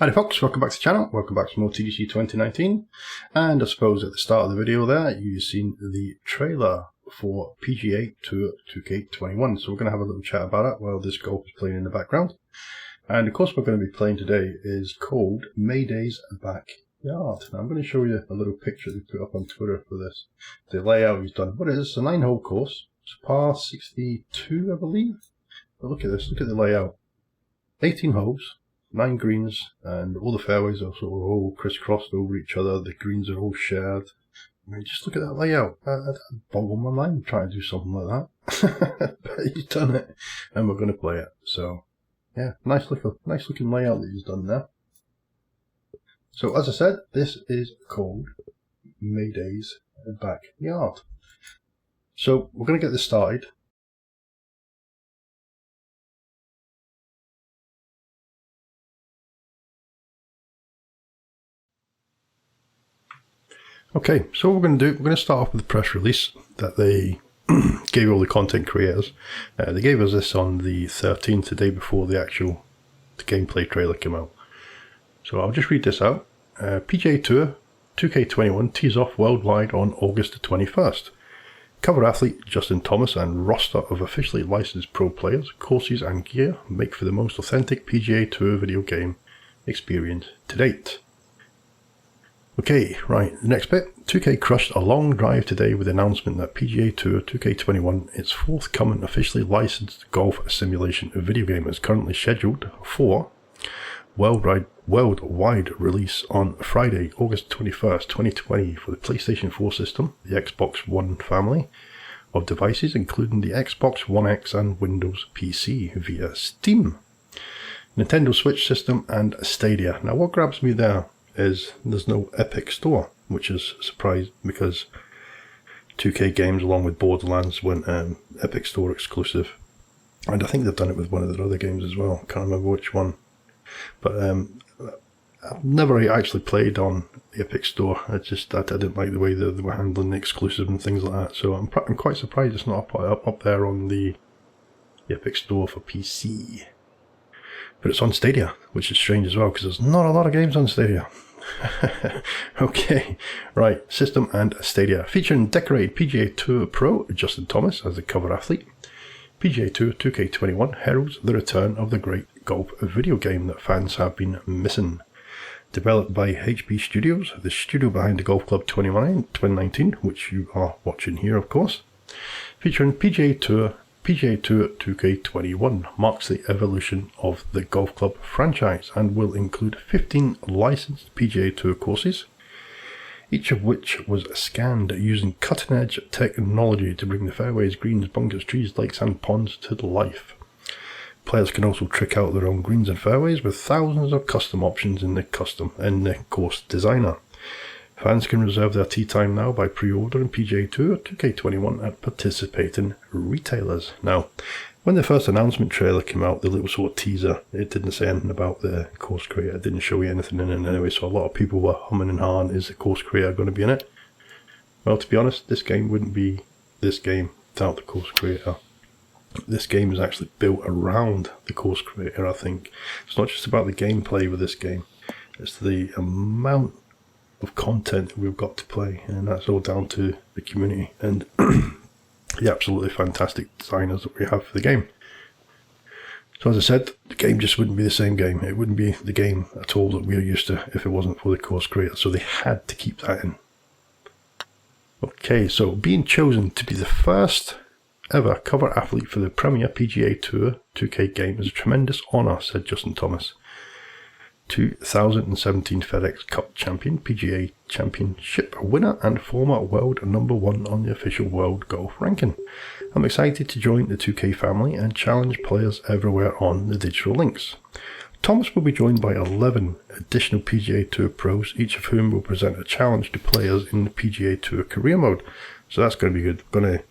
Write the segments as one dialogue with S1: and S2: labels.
S1: Howdy folks, welcome back to the channel, welcome back to more TGC 2019, and I suppose at the start of the video there you've seen the trailer for PGA Tour 2K21, so we're going to have a little chat about it while this golf is playing in the background. And of course we're going to be playing today is called Mayday's Backyard. Now I'm going to show you a little picture they put up on Twitter for this. The layout he's done. What is this? It's a 9-hole course, it's par 62 I believe, but look at this, look at the layout. 18 holes, 9 greens, and all the fairways are sort of all crisscrossed over each other. The greens are all shared. I mean, just look at that layout. That boggled my mind trying to do something like that. But he's done it, and we're going to play it. So, yeah, nice looking layout that he's done there. So, as I said, this is called Mayday's Backyard. So, we're going to get this started. Okay, so what we're going to do, we're going to start off with the press release that they gave all the content creators. They gave us this on the 13th, the day before the actual gameplay trailer came out. So I'll just read this out. PGA Tour 2K21 tees off worldwide on August the 21st. Cover athlete Justin Thomas and roster of officially licensed pro players, courses and gear make for the most authentic PGA Tour video game experience to date. Okay, right, the next bit. 2K crushed a long drive today with the announcement that PGA Tour 2K21, its forthcoming officially licensed golf simulation video game, is currently scheduled for worldwide release on Friday, August 21st, 2020 for the PlayStation 4 system, the Xbox One family of devices, including the Xbox One X and Windows PC via Steam, Nintendo Switch system, and Stadia. Now, what grabs me there is there's no Epic Store, which is a surprise because 2K games along with Borderlands went Epic Store exclusive, and I think they've done it with one of their other games as well. Can't remember which one, but I've never actually played on the Epic Store. I didn't like the way they were handling the exclusive and things like that, so I'm quite surprised it's not up there on the Epic Store for PC. But it's on Stadia, which is strange as well, because there's not a lot of games on Stadia. Okay, right, system and Stadia. Featuring decorated PGA Tour Pro Justin Thomas as the cover athlete. PGA Tour 2K21 heralds the return of the great golf video game that fans have been missing. Developed by HP Studios, the studio behind the Golf Club 2019, which you are watching here, of course. Featuring PGA Tour 2K21 marks the evolution of the Golf Club franchise and will include 15 licensed PGA Tour courses, each of which was scanned using cutting-edge technology to bring the fairways, greens, bunkers, trees, lakes and ponds to life. Players can also trick out their own greens and fairways with thousands of custom options in the course designer. Fans can reserve their tee time now by pre-ordering PGA Tour 2K21 at participating retailers. Now, when the first announcement trailer came out, the little sort of teaser, it didn't say anything about the course creator. It didn't show you anything in it anyway, so a lot of people were humming and hawing, is the course creator going to be in it? Well, to be honest, this game wouldn't be this game without the course creator. This game is actually built around the course creator, I think. It's not just about the gameplay with this game, it's the amount of content that we've got to play, and that's all down to the community and the absolutely fantastic designers that we have for the game. So as I said, the game just wouldn't be the same game. It wouldn't be the game at all that we're used to if it wasn't for the course creator, so they had to keep that in. Okay, so being chosen to be the first ever cover athlete for the premier PGA Tour 2K game is a tremendous honour, said Justin Thomas, 2017 FedEx Cup champion, PGA Championship winner and former world number 1 on the official world golf ranking. I'm excited to join the 2K family and challenge players everywhere on the digital links. Thomas will be joined by 11 additional PGA Tour pros, each of whom will present a challenge to players in the PGA Tour career mode. So that's going to be good.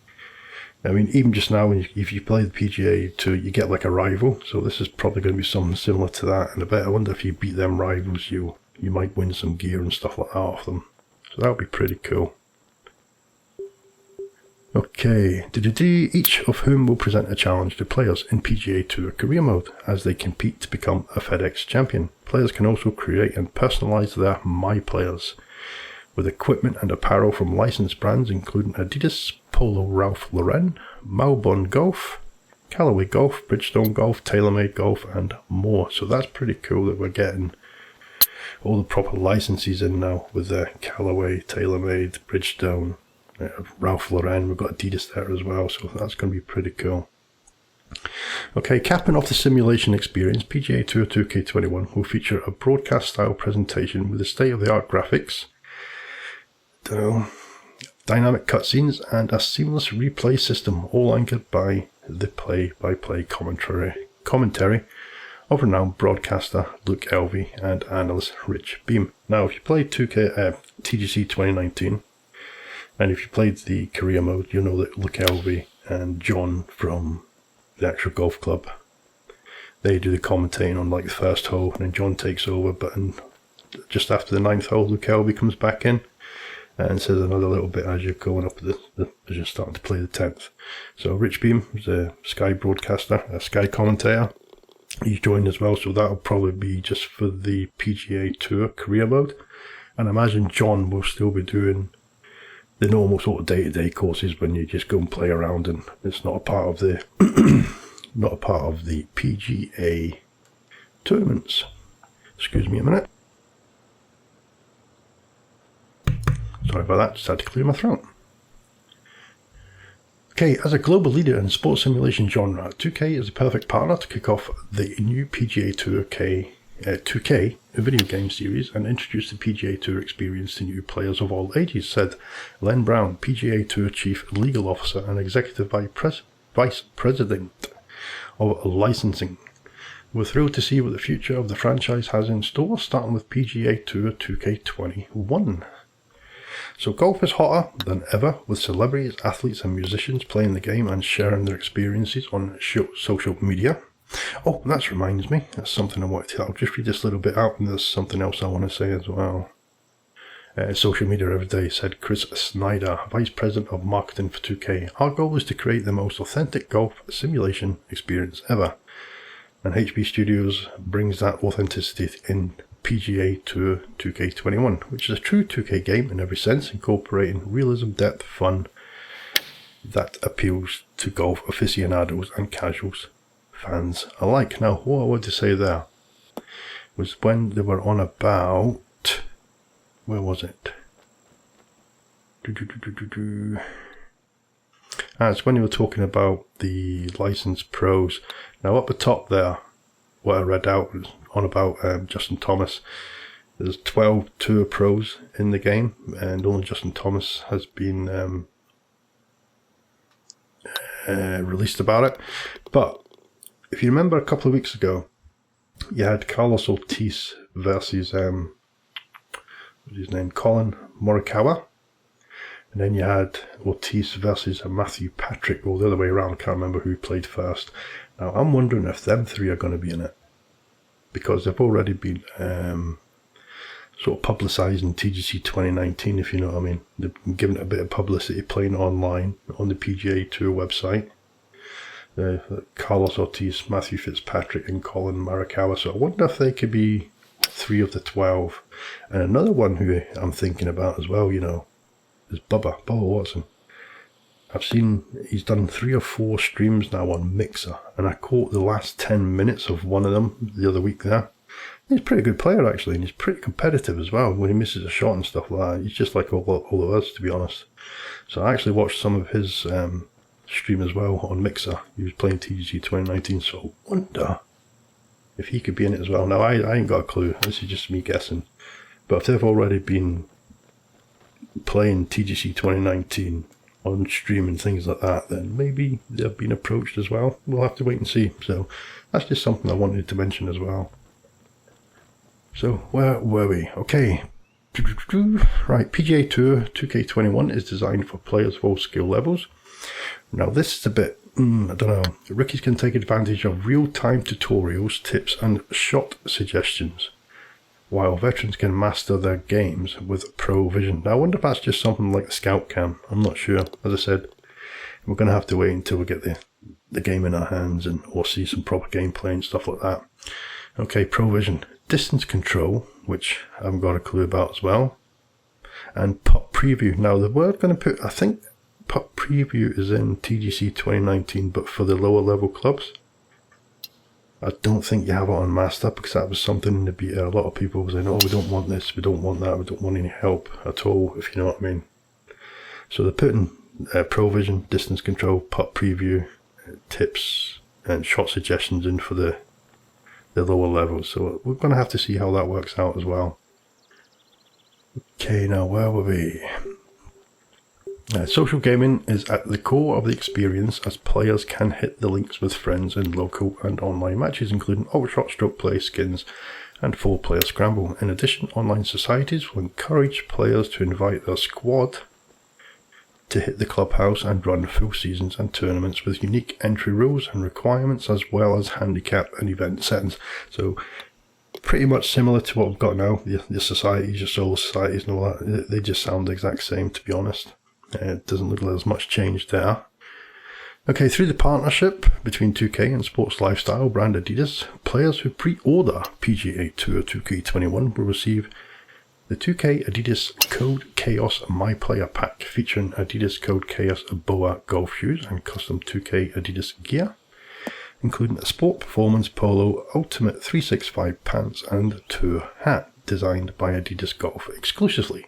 S1: I mean, even just now, if you play the PGA Tour, you get like a rival. So this is probably going to be something similar to that. And I wonder if you beat them rivals, you might win some gear and stuff like that off them. So that would be pretty cool. Okay, each of whom will present a challenge to players in PGA Tour career mode as they compete to become a FedEx champion. Players can also create and personalize their My Players with equipment and apparel from licensed brands including Adidas, Polo Ralph Lauren, Malbon Golf, Callaway Golf, Bridgestone Golf, TaylorMade Golf, and more. So that's pretty cool that we're getting all the proper licenses in now with the Callaway, TaylorMade, Bridgestone, Ralph Lauren. We've got Adidas there as well, so that's going to be pretty cool. Okay, capping off the simulation experience, PGA Tour 2K21 will feature a broadcast-style presentation with the state-of-the-art graphics, dynamic cutscenes, and a seamless replay system, all anchored by the play-by-play commentary of renowned broadcaster Luke Elvey and analyst Rich Beam. Now, if you played TGC 2019, and if you played the career mode, you know that Luke Elvey and John from the actual golf club, they do the commentating on like the first hole, and then John takes over, but just after the 9th hole, Luke Elvey comes back in and says another little bit as you're going up as you're starting to play the 10th. So Rich Beam is a Sky broadcaster, a Sky commentator. He's joined as well, so that'll probably be just for the PGA Tour career mode. And I imagine John will still be doing the normal sort of day-to-day courses when you just go and play around, and it's not a part of the not a part of the PGA tournaments. Excuse me a minute. Sorry about that, just had to clear my throat. Okay, as a global leader in the sports simulation genre, 2K is the perfect partner to kick off the new PGA Tour 2K video game series and introduce the PGA Tour experience to new players of all ages, said Len Brown, PGA Tour Chief Legal Officer and Executive Vice President of Licensing. We're thrilled to see what the future of the franchise has in store, starting with PGA Tour 2K21. So golf is hotter than ever, with celebrities, athletes and musicians playing the game and sharing their experiences on social media. Oh, that reminds me, that's something I wanted to, I'll just read this little bit out, and there's something else I want to say as well. Social media every day, said Chris Snyder, Vice President of Marketing for 2K. Our goal is to create the most authentic golf simulation experience ever. And HB Studios brings that authenticity in PGA Tour 2K21, which is a true 2K game in every sense, incorporating realism, depth, fun that appeals to golf aficionados and casuals fans alike. Now, what I wanted to say there was when they were on about, where was it? It's when you were talking about the licensed pros. Now, up the top there, what I read out was on about Justin Thomas. There's 12 tour pros in the game, and only Justin Thomas has been released about it. But if you remember a couple of weeks ago, you had Carlos Ortiz versus what's his name, Colin Morikawa, and then you had Ortiz versus Matthew Patrick, or the other way around. I can't remember who played first. Now I'm wondering if them three are going to be in it, because they've already been sort of publicising TGC 2019, if you know what I mean. They've been giving it a bit of publicity, playing online on the PGA Tour website. Carlos Ortiz, Matthew Fitzpatrick and Colin Morikawa. So I wonder if they could be 3 of the 12. And another one who I'm thinking about as well, you know, is Bubba Watson. I've seen he's done 3 or 4 streams now on Mixer, and I caught the last 10 minutes of one of them the other week there. He's a pretty good player actually, and he's pretty competitive as well. When he misses a shot and stuff like that, he's just like all of us, to be honest. So I actually watched some of his stream as well on Mixer. He was playing TGC 2019, so I wonder if he could be in it as well. Now I ain't got a clue, this is just me guessing, but if they've already been playing TGC 2019 on stream and things like that, then maybe they've been approached as well. We'll have to wait and see. So that's just something I wanted to mention as well. So where were we? Okay, right, PGA Tour 2K21 is designed for players of all skill levels. Now this is a bit, I don't know, rookies can take advantage of real-time tutorials, tips and shot suggestions, while veterans can master their games with pro vision. Now I wonder if that's just something like the Scout Cam, I'm not sure. As I said, We're going to have to wait until we get the game in our hands or see some proper gameplay and stuff like that. Okay, Provision. Distance control, which I haven't got a clue about as well. And putt preview. Now, the word going to put, I think putt preview is in TGC 2019, but for the lower level clubs. I don't think you have it on Master, because that was something in the beta. A lot of people were saying, oh, we don't want this, we don't want that, we don't want any help at all, if you know what I mean. So they're putting Provision, distance control, putt preview, tips, and shot suggestions in for the lower levels. So we're going to have to see how that works out as well. Okay, now where were we? Social gaming is at the core of the experience, as players can hit the links with friends in local and online matches, including overshot, stroke play, skins, and 4-player scramble. In addition, online societies will encourage players to invite their squad to hit the clubhouse and run full seasons and tournaments with unique entry rules and requirements, as well as handicap and event settings. So pretty much similar to what we've got now. Your societies, your solo societies and all that, they just sound the exact same, to be honest. It doesn't look like there's much change there. Okay, through the partnership between 2K and sports lifestyle brand Adidas, players who pre-order PGA Tour 2K21 will receive the 2K Adidas Code Chaos My Player Pack, featuring Adidas Code Chaos BOA golf shoes and custom 2K Adidas gear, including a Sport Performance Polo Ultimate 365 pants and tour hat designed by Adidas Golf exclusively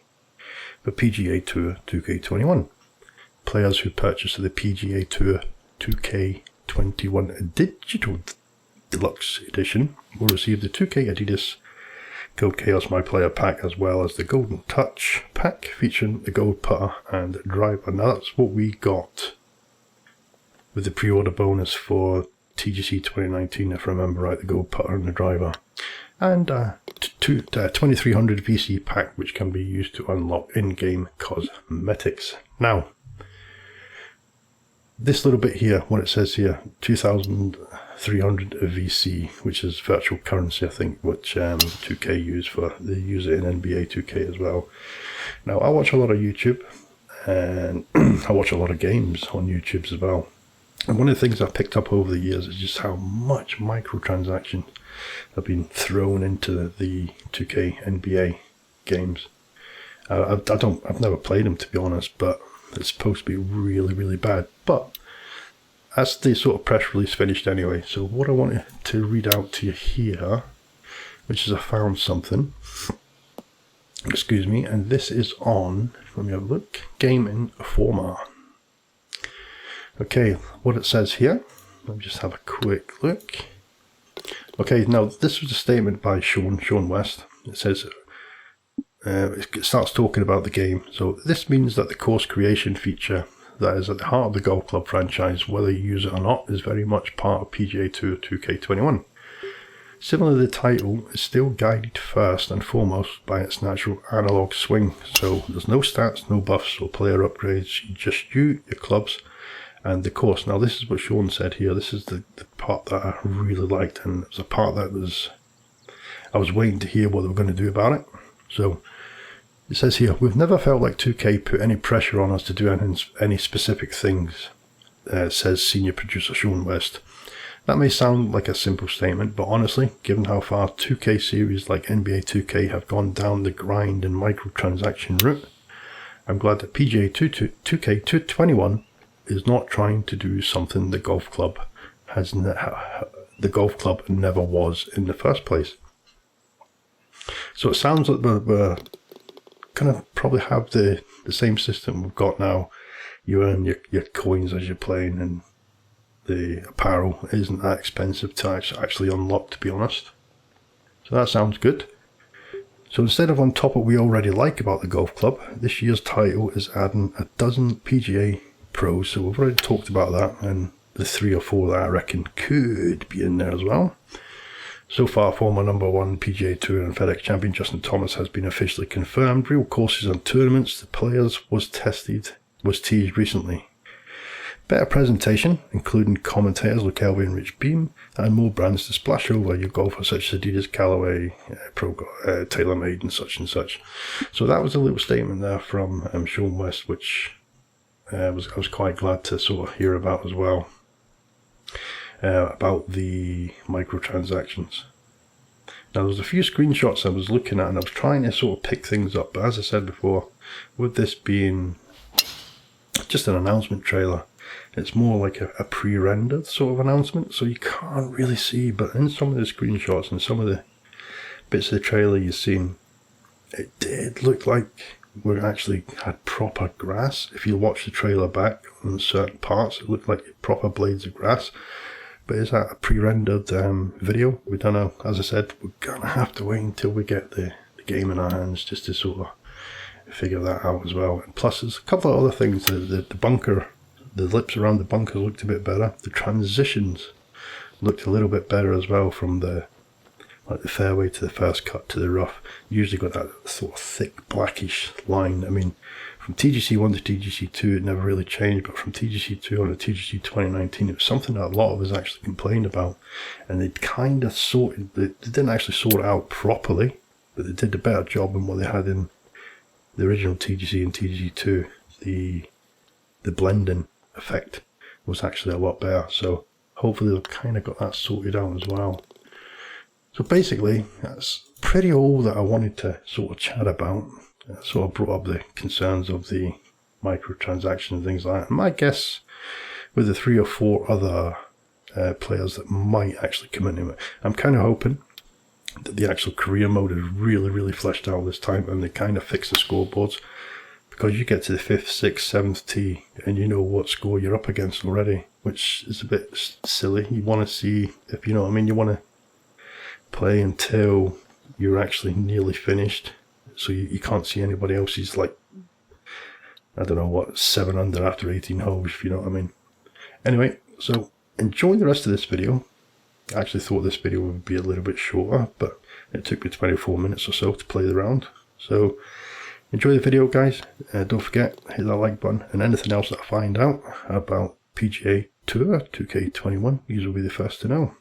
S1: for PGA Tour 2K21. Players who purchase the PGA Tour 2K21 Digital Deluxe Edition will receive the 2K Adidas Code Chaos My Player Pack, as well as the Golden Touch Pack featuring the gold putter and driver. Now that's what we got with the pre-order bonus for TGC 2019, if I remember right, the gold putter and the driver. And 2300 VC pack, which can be used to unlock in-game cosmetics. Now, this little bit here, what it says here, 2300 VC, which is virtual currency, I think, which 2K use for, they use it in NBA 2K as well. Now, I watch a lot of YouTube, and I watch a lot of games on YouTube as well. And one of the things I've picked up over the years is just how much microtransactions have been thrown into the 2K NBA games. I've never played them, to be honest, but it's supposed to be really, really bad. But that's the sort of press release finished anyway. So what I wanted to read out to you here, which is I found something. Excuse me, and this is on, let me have a look, Game Informer. Okay, what it says here, let me just have a quick look. Okay, now this was a statement by Sean West. It says, it starts talking about the game. So this means that the course creation feature that is at the heart of the golf club franchise, whether you use it or not, is very much part of PGA Tour 2K21. Similarly, the title is still guided first and foremost by its natural analog swing. So there's no stats, no buffs or player upgrades, just your clubs, and the course. Now this is what Sean said here. This is the part that I really liked, and it was a part that I was waiting to hear what they were going to do about it. So it says here, we've never felt like 2K put any pressure on us to do any specific things, says senior producer Sean West. That may sound like a simple statement, but honestly, given how far 2K series like NBA 2K have gone down the grind and microtransaction route, I'm glad that PGA 2K21 is not trying to do something the golf club never was in the first place. So it sounds like we're going to probably have the same system we've got now. You earn your coins as you're playing, and the apparel isn't that expensive to actually unlock, to be honest. So that sounds good. So instead of on top of what we already like about the golf club, this year's title is adding a dozen PGA pros. So we've already talked about that, and the 3 or 4 that I reckon could be in there as well. So far, former number 1 PGA Tour and FedEx champion Justin Thomas has been officially confirmed. Real courses and tournaments, the players was teased recently. Better presentation, including commentators like Kelvin and Rich Beam, and more brands to splash over your golfers such as Adidas, Callaway, TaylorMade, and such and such. So that was a little statement there from Sean West, which I was quite glad to sort of hear about as well, about the microtransactions. Now, there's a few screenshots I was looking at and I was trying to sort of pick things up, but as I said before, with this being just an announcement trailer, it's more like a pre-rendered sort of announcement, so you can't really see, but in some of the screenshots and some of the bits of the trailer you've seen, it did look like we actually had proper grass. If you watch the trailer back on certain parts, it looked like proper blades of grass. But is that a pre-rendered video? We don't know. As I said, we're gonna have to wait until we get the game in our hands just to sort of figure that out as well. And plus, there's a couple of other things. The bunker, the lips around the bunker looked a bit better. The transitions looked a little bit better as well, from the fairway to the first cut to the rough. Usually got that sort of thick blackish line. I mean, from TGC 1 to TGC 2 it never really changed, but from TGC 2 on to TGC 2019 it was something that a lot of us actually complained about, and they kind of they didn't actually sort it out properly, but they did a better job than what they had in the original TGC and TGC 2. The blending effect was actually a lot better, so hopefully they've kind of got that sorted out as well. So basically, that's pretty all that I wanted to sort of chat about. I sort of brought up the concerns of the microtransactions and things like that. And my guess, with the 3 or 4 other players that might actually come into it, I'm kind of hoping that the actual career mode is really, really fleshed out this time, and they kind of fix the scoreboards, because you get to the 5th, 6th, 7th tee and you know what score you're up against already, which is a bit silly. You want to see, if you know what I mean, you want to play until you're actually nearly finished, so you can't see anybody else's, like, I don't know what, 7 under after 18 holes, if you know what I mean. Anyway, so enjoy the rest of this video. I actually thought this video would be a little bit shorter, but it took me 24 minutes or so to play the round. So enjoy the video, guys. Don't forget, hit that like button, and anything else that I find out about PGA Tour 2K21, you will be the first to know.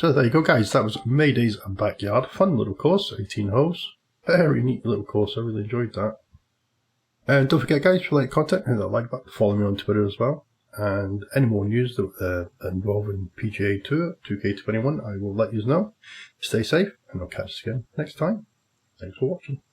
S1: So there you go, guys. That was Mayday's Backyard. Fun little course, 18 holes. Very neat little course. I really enjoyed that. And don't forget, guys, if you like content, hit that like button. Follow me on Twitter as well. And any more news that involving PGA Tour 2K21, I will let you know. Stay safe, and I'll catch you again next time. Thanks for watching.